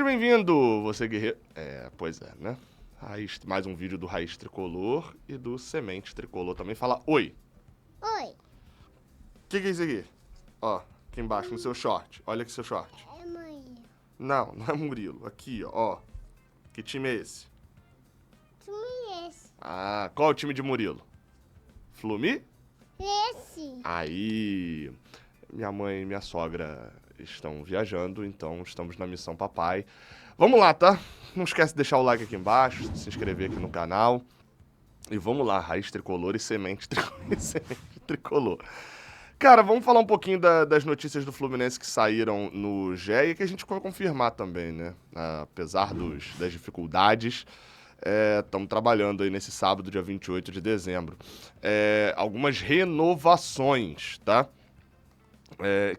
Seja bem-vindo, você guerreiro. Pois é, né? Mais um vídeo do Raiz Tricolor e do Semente Tricolor também. Fala oi. Oi. O que é isso aqui? Ó, aqui embaixo, no seu short. Olha aqui seu short. É mãe. Não, não é Murilo. Aqui, ó. Que time é esse? Time esse. Ah, qual é o time de Murilo? Flumi? Esse. Aí, minha mãe e minha sogra estão viajando, então estamos na missão papai. Vamos lá, tá? Não esquece de deixar o like aqui embaixo, se inscrever aqui no canal. E vamos lá, Raiz Tricolor e Semente Tricolor. Cara, vamos falar um pouquinho das notícias do Fluminense que saíram no GE e que a gente vai confirmar também, né? Apesar das dificuldades, estamos trabalhando aí nesse sábado, dia 28 de dezembro. Algumas renovações, tá?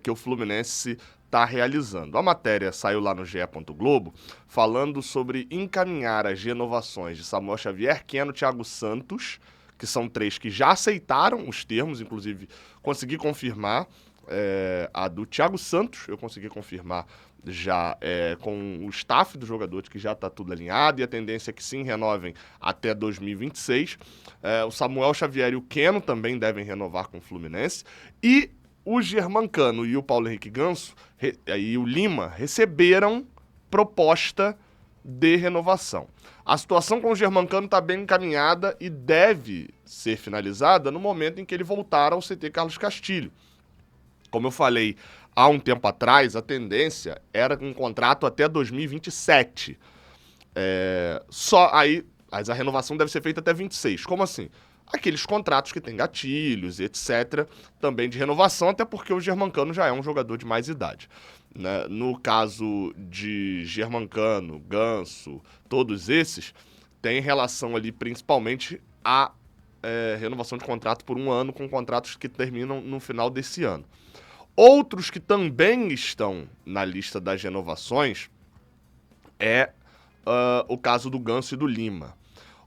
Que o Fluminense está realizando. A matéria saiu lá no GE. Globo falando sobre encaminhar as renovações de Samuel Xavier, Keno, Thiago Santos, que são 3 que já aceitaram os termos, inclusive consegui confirmar a do Thiago Santos, eu consegui confirmar já com o staff dos jogadores, que já está tudo alinhado, e a tendência é que sim, renovem até 2026. O Samuel Xavier e o Keno também devem renovar com o Fluminense, e o Germancano e o Paulo Henrique Ganso e o Lima receberam proposta de renovação. A situação com o Germancano está bem encaminhada e deve ser finalizada no momento em que ele voltar ao CT Carlos Castilho. Como eu falei há um tempo atrás, a tendência era um contrato até 2027. Mas a renovação deve ser feita até 26. Como assim? Aqueles contratos que tem gatilhos e etc., também de renovação, até porque o Germancano já é um jogador de mais idade, né? No caso de Germancano, Ganso, todos esses, tem relação ali principalmente a renovação de contrato por um ano, com contratos que terminam no final desse ano. Outros que também estão na lista das renovações o caso do Ganso e do Lima.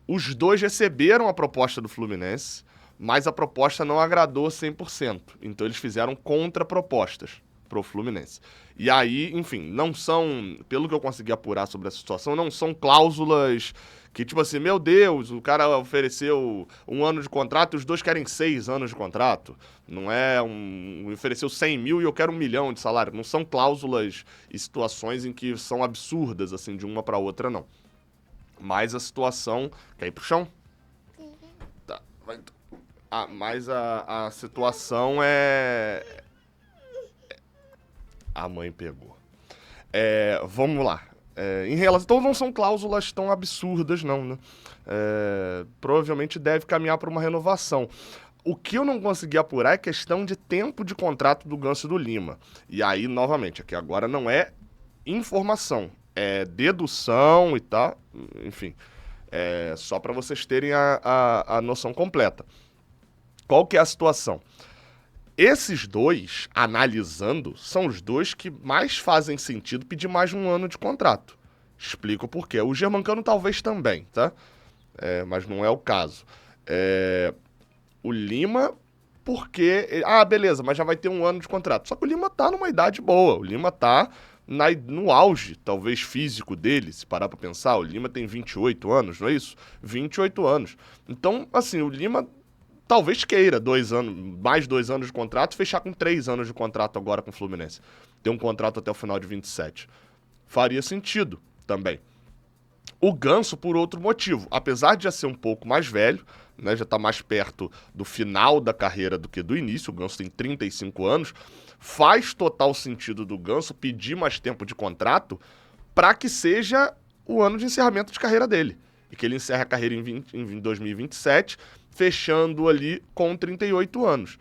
Os dois receberam a proposta do Fluminense, mas a proposta não agradou 100%. Então eles fizeram contrapropostas pro Fluminense. E aí, enfim, não são, pelo que eu consegui apurar sobre essa situação, não são cláusulas que, tipo assim, meu Deus, o cara ofereceu 1 ano de contrato e os dois querem 6 anos de contrato. Não é ofereceu 100 mil e eu quero 1 milhão de salário. Não são cláusulas e situações em que são absurdas, assim, de uma para outra, não. Mas a situação... Quer ir pro chão? Tá. Mas a situação A mãe pegou. Vamos lá. Em relação... Então não são cláusulas tão absurdas, não, né? Provavelmente deve caminhar para uma renovação. O que eu não consegui apurar é questão de tempo de contrato do Ganso e do Lima. E aí, novamente, aqui agora não é informação. É dedução e tal, enfim, só para vocês terem a noção completa. Qual que é a situação? Esses dois, analisando, são os dois que mais fazem sentido pedir mais de 1 ano de contrato. Explico por quê. O Germancano talvez também, tá? Mas não é o caso. O Lima, porque... beleza, mas já vai ter 1 ano de contrato. Só que o Lima tá numa idade boa, o Lima tá no auge, talvez, físico dele, se parar pra pensar. O Lima tem 28 anos, não é isso? 28 anos. Então, assim, o Lima talvez queira 2 anos, mais 2 anos de contrato, fechar com 3 anos de contrato agora com o Fluminense. Ter um contrato até o final de 27. Faria sentido também. O Ganso, por outro motivo, apesar de já ser um pouco mais velho, né, já tá mais perto do final da carreira do que do início, o Ganso tem 35 anos, faz total sentido do Ganso pedir mais tempo de contrato para que seja o ano de encerramento de carreira dele. E que ele encerre a carreira em 2027, fechando ali com 38 anos.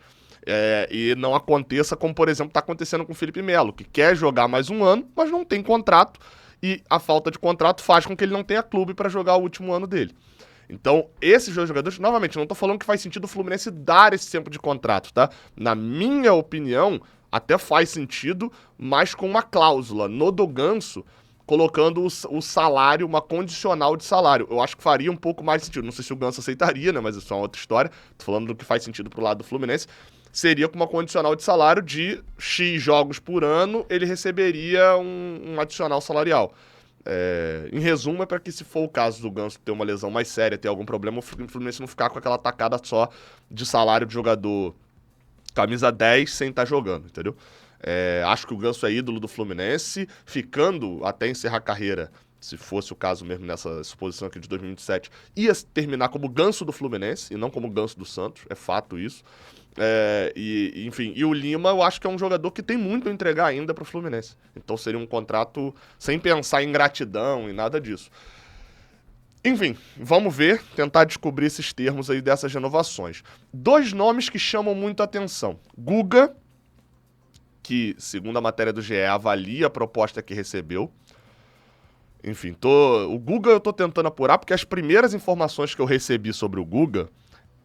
E não aconteça como, por exemplo, está acontecendo com o Felipe Melo, que quer jogar mais 1 ano, mas não tem contrato, e a falta de contrato faz com que ele não tenha clube para jogar o último ano dele. Então, esses dois jogadores, novamente, não tô falando que faz sentido o Fluminense dar esse tempo de contrato, tá? Na minha opinião, até faz sentido, mas com uma cláusula no do Ganso, colocando o salário, uma condicional de salário. Eu acho que faria um pouco mais sentido. Não sei se o Ganso aceitaria, né? Mas isso é uma outra história. Tô falando do que faz sentido pro lado do Fluminense. Seria com uma condicional de salário de X jogos por ano, ele receberia um adicional salarial. Em resumo, é para que, se for o caso do Ganso ter uma lesão mais séria, ter algum problema, o Fluminense não ficar com aquela tacada só de salário de jogador camisa 10 sem estar jogando, entendeu? Acho que o Ganso é ídolo do Fluminense, ficando até encerrar a carreira, se fosse o caso mesmo nessa exposição aqui de 2027, ia terminar como Ganso do Fluminense e não como Ganso do Santos, é fato isso. Enfim, e o Lima eu acho que é um jogador que tem muito a entregar ainda pro Fluminense. Então seria um contrato sem pensar em gratidão e nada disso. Enfim, vamos ver, tentar descobrir esses termos aí dessas renovações. 2 nomes que chamam muito a atenção. Guga, que, segundo a matéria do GE, avalia a proposta que recebeu. Enfim, o Guga eu tô tentando apurar, porque as primeiras informações que eu recebi sobre o Guga,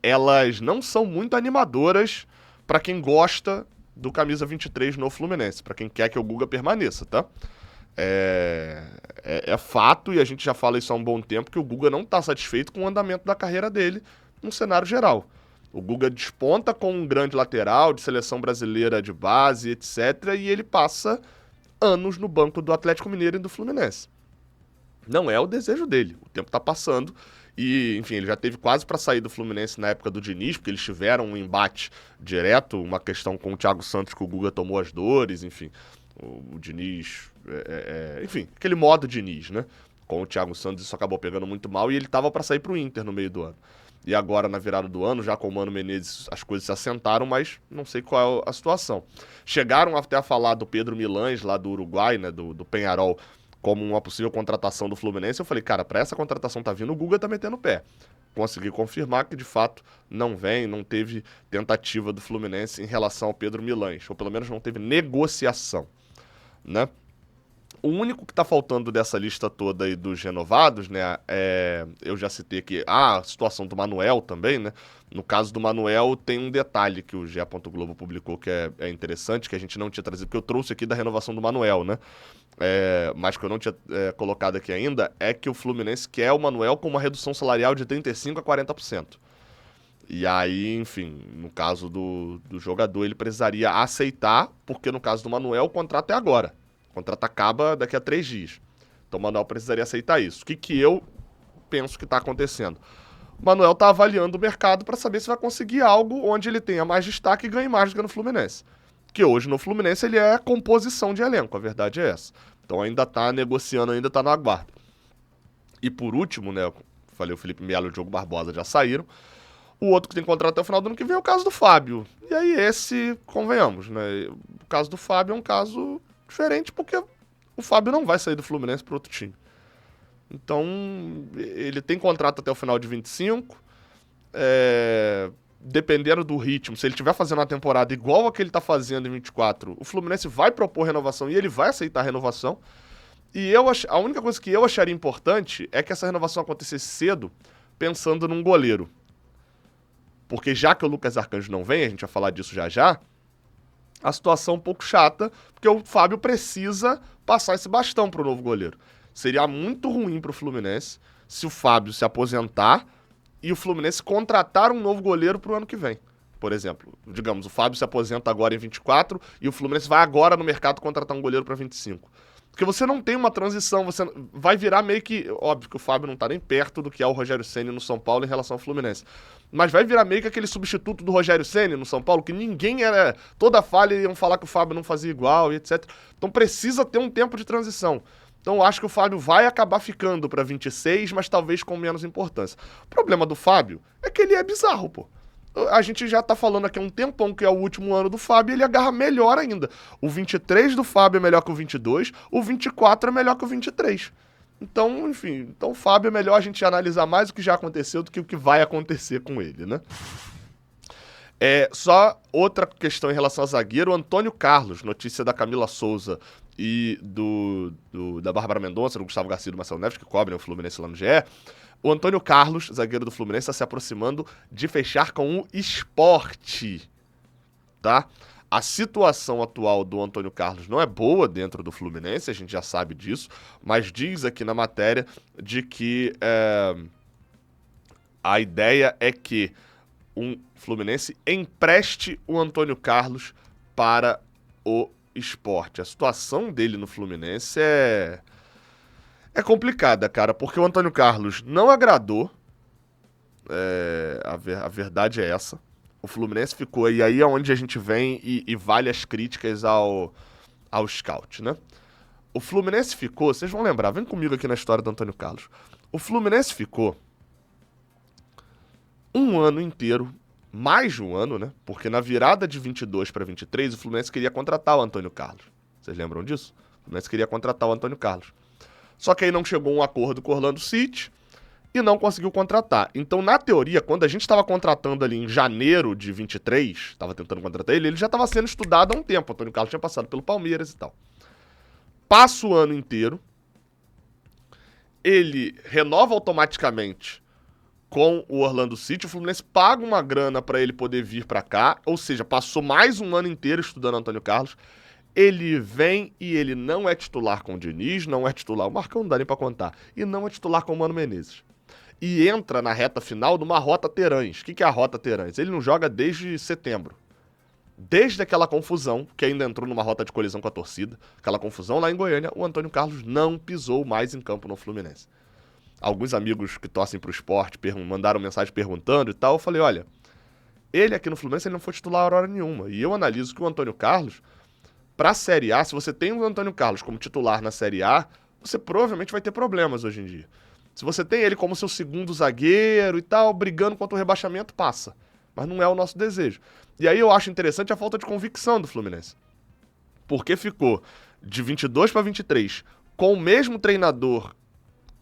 elas não são muito animadoras para quem gosta do camisa 23 no Fluminense, para quem quer que o Guga permaneça, tá? É fato, e a gente já fala isso há um bom tempo, que o Guga não tá satisfeito com o andamento da carreira dele no cenário geral. O Guga desponta com um grande lateral de seleção brasileira de base, etc., e ele passa anos no banco do Atlético Mineiro e do Fluminense. Não é o desejo dele, o tempo tá passando e, enfim, ele já teve quase para sair do Fluminense na época do Diniz, porque eles tiveram um embate direto, uma questão com o Thiago Santos que o Guga tomou as dores, enfim, o Diniz, enfim, aquele modo Diniz, né? Com o Thiago Santos isso acabou pegando muito mal e ele tava para sair pro Inter no meio do ano. E agora, na virada do ano, já com o Mano Menezes, as coisas se assentaram, mas não sei qual é a situação. Chegaram até a falar do Pedro Milães, lá do Uruguai, né, do Peñarol, como uma possível contratação do Fluminense. Eu falei, cara, pra essa contratação tá vindo, o Guga tá metendo o pé. Consegui confirmar que, de fato, não teve tentativa do Fluminense em relação ao Pedro Milães, ou pelo menos não teve negociação, né? O único que tá faltando dessa lista toda aí dos renovados, né, eu já citei aqui a situação do Manuel também, né? No caso do Manuel, tem um detalhe que o GE. Globo publicou que é interessante, que a gente não tinha trazido, porque eu trouxe aqui da renovação do Manuel, né? Mas que eu não tinha colocado aqui ainda, é que o Fluminense quer o Manuel com uma redução salarial de 35% a 40%. E aí, enfim, no caso do jogador, ele precisaria aceitar, porque no caso do Manuel, o contrato é agora. O contrato acaba daqui a 3 dias. Então o Manuel precisaria aceitar isso. O que eu penso que está acontecendo? O Manuel está avaliando o mercado para saber se vai conseguir algo onde ele tenha mais destaque e ganhe mais do que no Fluminense. Que hoje no Fluminense ele é composição de elenco, a verdade é essa. Então ainda está negociando, ainda está no aguardo. E por último, né, eu falei o Felipe Melo e o Diogo Barbosa já saíram. O outro que tem contrato até o final do ano que vem é o caso do Fábio. E aí esse, convenhamos, né, o caso do Fábio é um caso diferente porque o Fábio não vai sair do Fluminense para outro time. Então, ele tem contrato até o final de 25. Dependendo do ritmo, se ele estiver fazendo uma temporada igual a que ele está fazendo em 24, o Fluminense vai propor renovação e ele vai aceitar a renovação. E a única coisa que eu acharia importante é que essa renovação acontecesse cedo, pensando num goleiro. Porque já que o Lucas Arcanjo não vem, a gente vai falar disso já já, a situação é um pouco chata, porque o Fábio precisa passar esse bastão para o novo goleiro. Seria muito ruim para o Fluminense se o Fábio se aposentar e o Fluminense contratar um novo goleiro para o ano que vem. Por exemplo, digamos, o Fábio se aposenta agora em 24 e o Fluminense vai agora no mercado contratar um goleiro para 25. Porque você não tem uma transição, você vai virar meio que... Óbvio que o Fábio não tá nem perto do que é o Rogério Ceni no São Paulo em relação ao Fluminense. Mas vai virar meio que aquele substituto do Rogério Ceni no São Paulo, que ninguém era... Toda falha iam falar que o Fábio não fazia igual e etc. Então precisa ter um tempo de transição. Então eu acho que o Fábio vai acabar ficando pra 26, mas talvez com menos importância. O problema do Fábio é que ele é bizarro, pô. A gente já tá falando aqui há um tempão que é o último ano do Fábio e ele agarra melhor ainda. O 23 do Fábio é melhor que o 22, o 24 é melhor que o 23. Então, enfim, o Fábio é melhor a gente analisar mais o que já aconteceu do que o que vai acontecer com ele, né? Só outra questão em relação a zagueiro, o Antônio Carlos, notícia da Camila Souza e da Bárbara Mendonça, do Gustavo Garcia e do Marcelo Neves, que cobrem o Fluminense lá no GE. O Antônio Carlos, zagueiro do Fluminense, está se aproximando de fechar com o Sport, tá? A situação atual do Antônio Carlos não é boa dentro do Fluminense, a gente já sabe disso, mas diz aqui na matéria de que a ideia é que um Fluminense empreste o Antônio Carlos para o Sport. A situação dele no Fluminense é É complicada, cara, porque o Antônio Carlos não agradou. A verdade é essa. O Fluminense ficou, e aí é onde a gente vem e vale as críticas ao scout, né? O Fluminense ficou, vocês vão lembrar, vem comigo aqui na história do Antônio Carlos. O Fluminense ficou um ano inteiro, mais de um ano, né? Porque na virada de 22 para 23, o Fluminense queria contratar o Antônio Carlos. Vocês lembram disso? O Fluminense queria contratar o Antônio Carlos. Só que aí não chegou um acordo com o Orlando City e não conseguiu contratar. Então, na teoria, quando a gente estava contratando ali em janeiro de 23, estava tentando contratar ele já estava sendo estudado há um tempo. O Antônio Carlos tinha passado pelo Palmeiras e tal. Passa o ano inteiro, ele renova automaticamente com o Orlando City, o Fluminense paga uma grana para ele poder vir para cá, ou seja, passou mais um ano inteiro estudando Antônio Carlos. Ele vem e ele não é titular com o Diniz, não é titular, o Marcão não dá nem pra contar, e não é titular com o Mano Menezes. E entra na reta final numa rota Terãs. O que é a rota Terãs? Ele não joga desde setembro. Desde aquela confusão, que ainda entrou numa rota de colisão com a torcida, aquela confusão lá em Goiânia, o Antônio Carlos não pisou mais em campo no Fluminense. Alguns amigos que torcem pro esporte mandaram mensagem perguntando e tal, eu falei, olha, ele aqui no Fluminense ele não foi titular hora nenhuma. E eu analiso que o Antônio Carlos, pra Série A, se você tem o Antônio Carlos como titular na Série A, você provavelmente vai ter problemas hoje em dia. Se você tem ele como seu segundo zagueiro e tal, brigando contra o rebaixamento, passa. Mas não é o nosso desejo. E aí eu acho interessante a falta de convicção do Fluminense. Porque ficou de 22 para 23 com o mesmo treinador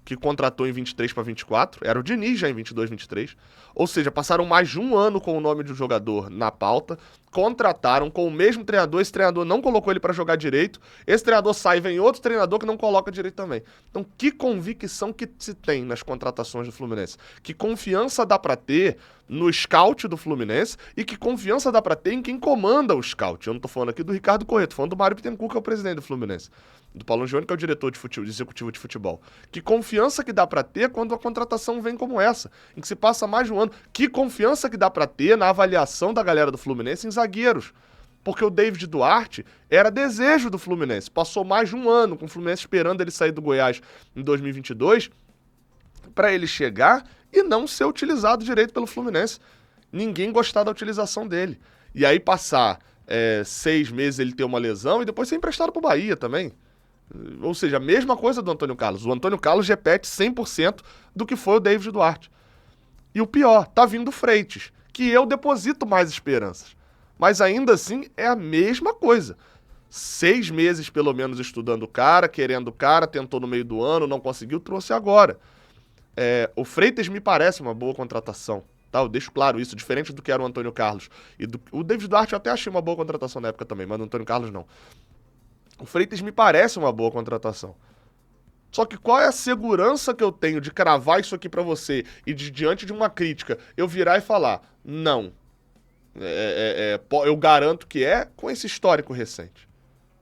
que contratou em 23 para 24, era o Diniz já em 22, 23. Ou seja, passaram mais de um ano com o nome do jogador na pauta, contrataram com o mesmo treinador, esse treinador não colocou ele para jogar direito, esse treinador sai, vem outro treinador que não coloca direito também. Então, que convicção que se tem nas contratações do Fluminense? Que confiança dá para ter no scout do Fluminense e que confiança dá para ter em quem comanda o scout? Eu não tô falando aqui do Ricardo Corrêa, tô falando do Mário Bittencourt, que é o presidente do Fluminense. Do Paulo Angione, que é o diretor de executivo de futebol. Que confiança que dá pra ter quando a contratação vem como essa, em que se passa mais de um ano. Que confiança que dá pra ter na avaliação da galera do Fluminense em zagueiros. Porque o David Duarte era desejo do Fluminense. Passou mais de um ano com o Fluminense esperando ele sair do Goiás em 2022 pra ele chegar e não ser utilizado direito pelo Fluminense. Ninguém gostar da utilização dele. E aí passar 6 meses ele ter uma lesão e depois ser emprestado pro Bahia também. Ou seja, a mesma coisa do Antônio Carlos. O Antônio Carlos repete 100% do que foi o David Duarte. E o pior, tá vindo o Freitas, que eu deposito mais esperanças. Mas ainda assim é a mesma coisa. 6 meses pelo menos estudando o cara, querendo o cara, tentou no meio do ano, não conseguiu, trouxe agora. O Freitas me parece uma boa contratação. Tá, eu deixo claro isso, diferente do que era o Antônio Carlos. O David Duarte eu até achei uma boa contratação na época também, mas o Antônio Carlos não. O Freitas me parece uma boa contratação. Só que qual é a segurança que eu tenho de cravar isso aqui pra você e diante de uma crítica eu virar e falar, não, eu garanto que com esse histórico recente.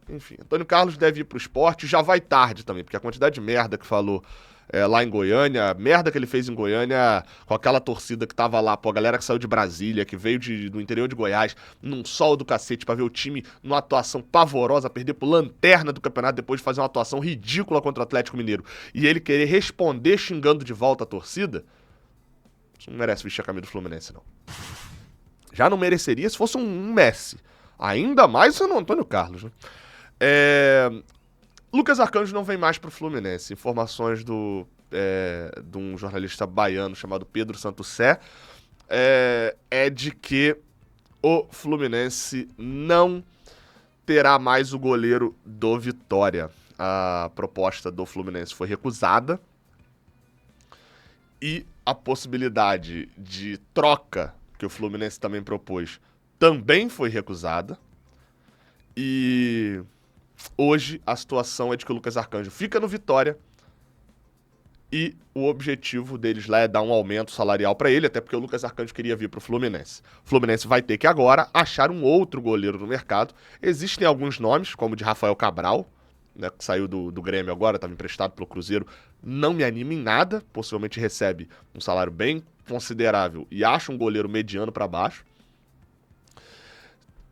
Enfim, Antônio Carlos deve ir pro esporte, já vai tarde também, porque a quantidade de merda que falou lá em Goiânia, a merda que ele fez em Goiânia com aquela torcida que tava lá, a galera que saiu de Brasília, que veio do interior de Goiás, num sol do cacete, pra ver o time numa atuação pavorosa, perder pro lanterna do campeonato depois de fazer uma atuação ridícula contra o Atlético Mineiro, e ele querer responder xingando de volta a torcida, isso não merece vestir a camisa do Fluminense, não. Já não mereceria se fosse um Messi. Ainda mais sendo o Antônio Carlos, né? Lucas Arcanjo não vem mais pro Fluminense. Informações de um jornalista baiano chamado Pedro Santos Sé é de que o Fluminense não terá mais o goleiro do Vitória. A proposta do Fluminense foi recusada e a possibilidade de troca que o Fluminense também propôs também foi recusada. E hoje a situação é de que o Lucas Arcanjo fica no Vitória e o objetivo deles lá é dar um aumento salarial para ele, até porque o Lucas Arcanjo queria vir para o Fluminense. O Fluminense vai ter que agora achar um outro goleiro no mercado. Existem alguns nomes, como o de Rafael Cabral, né, que saiu do Grêmio agora, estava emprestado pelo Cruzeiro. Não me anima em nada, possivelmente recebe um salário bem considerável e acha um goleiro mediano para baixo.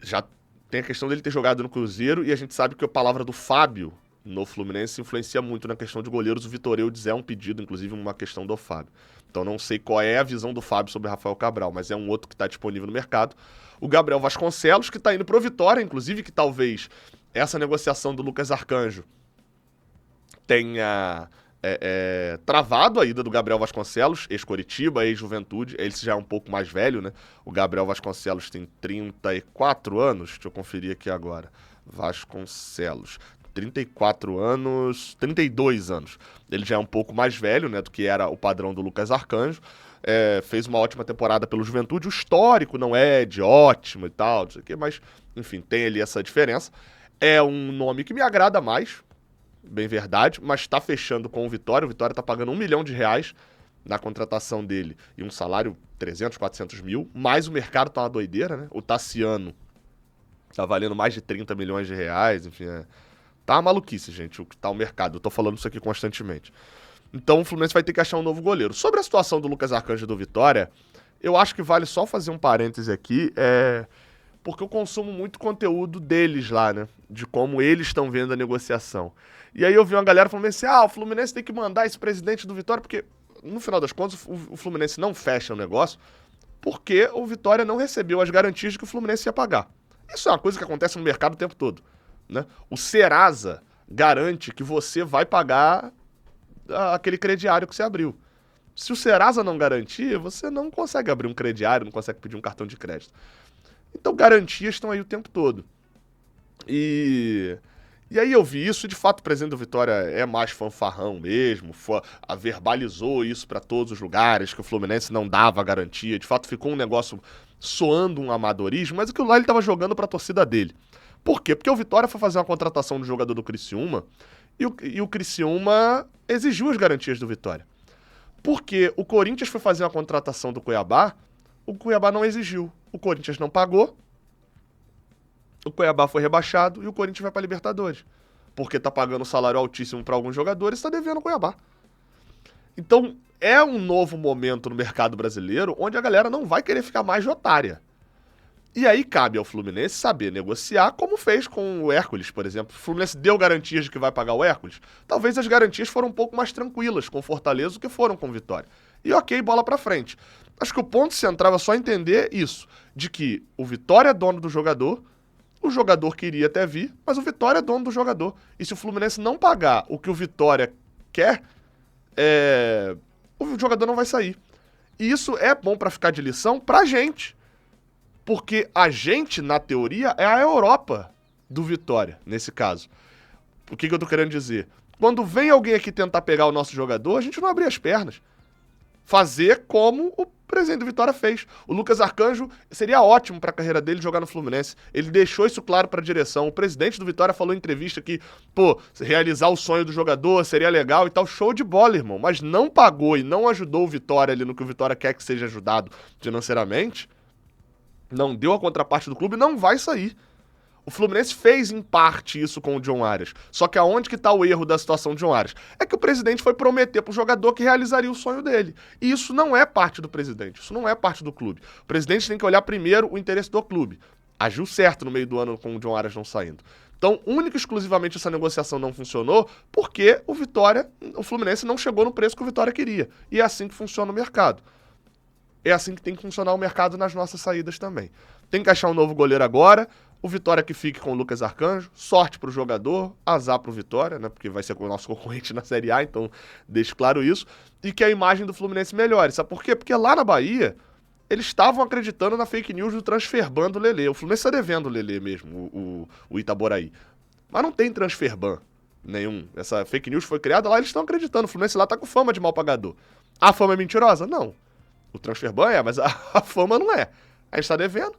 Já tem a questão dele ter jogado no Cruzeiro e a gente sabe que a palavra do Fábio no Fluminense influencia muito na questão de goleiros. O Vitor Eudes é um pedido, inclusive uma questão do Fábio. Então não sei qual é a visão do Fábio sobre Rafael Cabral, mas é um outro que está disponível no mercado. O Gabriel Vasconcelos, que está indo pro Vitória, inclusive que talvez essa negociação do Lucas Arcanjo tenha travado a ida do Gabriel Vasconcelos, ex-Coritiba, ex-Juventude. Ele já é um pouco mais velho, né? O Gabriel Vasconcelos tem 34 anos, deixa eu conferir aqui agora. Vasconcelos, 34 anos, 32 anos. Ele já é um pouco mais velho, né, do que era o padrão do Lucas Arcanjo. Fez uma ótima temporada pelo Juventude. O histórico não é de ótimo e tal, não sei o quê, mas, enfim, tem ali essa diferença. É um nome que me agrada mais, bem verdade, mas tá fechando com o Vitória. O Vitória tá pagando R$1 milhão na contratação dele e um salário 300, 400 mil, mas o mercado tá uma doideira, né? O Tassiano tá valendo mais de R$30 milhões, enfim, tá uma maluquice, gente, o que tá o mercado. Eu tô falando isso aqui constantemente. Então o Fluminense vai ter que achar um novo goleiro. Sobre a situação do Lucas Arcanjo e do Vitória, eu acho que vale só fazer um parêntese aqui, porque eu consumo muito conteúdo deles lá, né? De como eles estão vendo a negociação. E aí eu vi uma galera falando assim, o Fluminense tem que mandar esse presidente do Vitória, porque no final das contas o Fluminense não fecha o negócio, porque o Vitória não recebeu as garantias de que o Fluminense ia pagar. Isso é uma coisa que acontece no mercado o tempo todo, né? O Serasa garante que você vai pagar aquele crediário que você abriu. Se o Serasa não garantir, você não consegue abrir um crediário, não consegue pedir um cartão de crédito. Então garantias estão aí o tempo todo. E aí eu vi isso, e de fato o presidente do Vitória é mais fanfarrão mesmo, verbalizou isso para todos os lugares, que o Fluminense não dava garantia, de fato ficou um negócio soando um amadorismo, mas aquilo lá ele estava jogando para a torcida dele. Por quê? Porque o Vitória foi fazer uma contratação do jogador do Criciúma, e o Criciúma exigiu as garantias do Vitória. Porque o Corinthians foi fazer uma contratação do Cuiabá, o Cuiabá não exigiu, o Corinthians não pagou, o Cuiabá foi rebaixado e o Corinthians vai para a Libertadores. Porque tá pagando um salário altíssimo para alguns jogadores e tá devendo o Cuiabá. Então, é um novo momento no mercado brasileiro onde a galera não vai querer ficar mais de otária. E aí cabe ao Fluminense saber negociar, como fez com o Hércules, por exemplo. O Fluminense deu garantias de que vai pagar o Hércules. Talvez as garantias foram um pouco mais tranquilas com o Fortaleza do que foram com o Vitória. E ok, bola pra frente. Acho que o ponto central é só entender isso, de que o Vitória é dono do jogador, o jogador queria até vir, mas o Vitória é dono do jogador. E se o Fluminense não pagar o que o Vitória quer, o jogador não vai sair. E isso é bom pra ficar de lição pra gente. Porque a gente, na teoria, é a Europa do Vitória, nesse caso. O que eu tô querendo dizer? Quando vem alguém aqui tentar pegar o nosso jogador, a gente não abrir as pernas. Fazer como o presidente do Vitória fez. O Lucas Arcanjo seria ótimo para a carreira dele jogar no Fluminense. Ele deixou isso claro para a direção. O presidente do Vitória falou em entrevista que, realizar o sonho do jogador seria legal e tal. Show de bola, irmão. Mas não pagou e não ajudou o Vitória ali no que o Vitória quer que seja ajudado financeiramente. Não deu a contraparte do clube, não vai sair. O Fluminense fez, em parte, isso com o John Arias. Só que aonde que tá o erro da situação do John Arias? É que o presidente foi prometer pro jogador que realizaria o sonho dele. E isso não é parte do presidente, isso não é parte do clube. O presidente tem que olhar primeiro o interesse do clube. Agiu certo no meio do ano com o John Arias não saindo. Então, única e exclusivamente essa negociação não funcionou porque o Fluminense não chegou no preço que o Vitória queria. E é assim que funciona o mercado. É assim que tem que funcionar o mercado nas nossas saídas também. Tem que achar um novo goleiro agora. O Vitória que fique com o Lucas Arcanjo. Sorte pro jogador, azar pro Vitória, né? Porque vai ser o nosso concorrente na Série A, então deixo claro isso. E que a imagem do Fluminense melhore. Sabe por quê? Porque lá na Bahia, eles estavam acreditando na fake news do transferban do Lelê. O Fluminense está devendo o Lelê mesmo, o Itaboraí. Mas não tem transferban nenhum. Essa fake news foi criada lá, eles estão acreditando. O Fluminense lá tá com fama de mal pagador. A fama é mentirosa? Não. O transferban mas a fama não é. A gente tá devendo.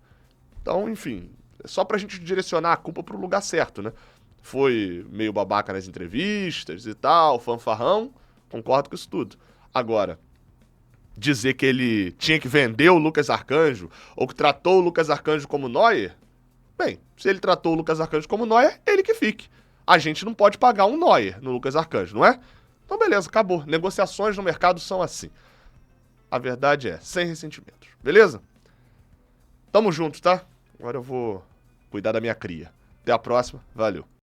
Então, enfim, é só pra gente direcionar a culpa pro lugar certo, né? Foi meio babaca nas entrevistas e tal, fanfarrão, concordo com isso tudo. Agora, dizer que ele tinha que vender o Lucas Arcanjo, ou que tratou o Lucas Arcanjo como Neuer, bem, se ele tratou o Lucas Arcanjo como Neuer, ele que fique. A gente não pode pagar um Neuer no Lucas Arcanjo, não é? Então beleza, acabou. Negociações no mercado são assim. A verdade é, sem ressentimentos. Beleza? Tamo junto, tá? Agora eu vou cuidar da minha cria. Até a próxima. Valeu.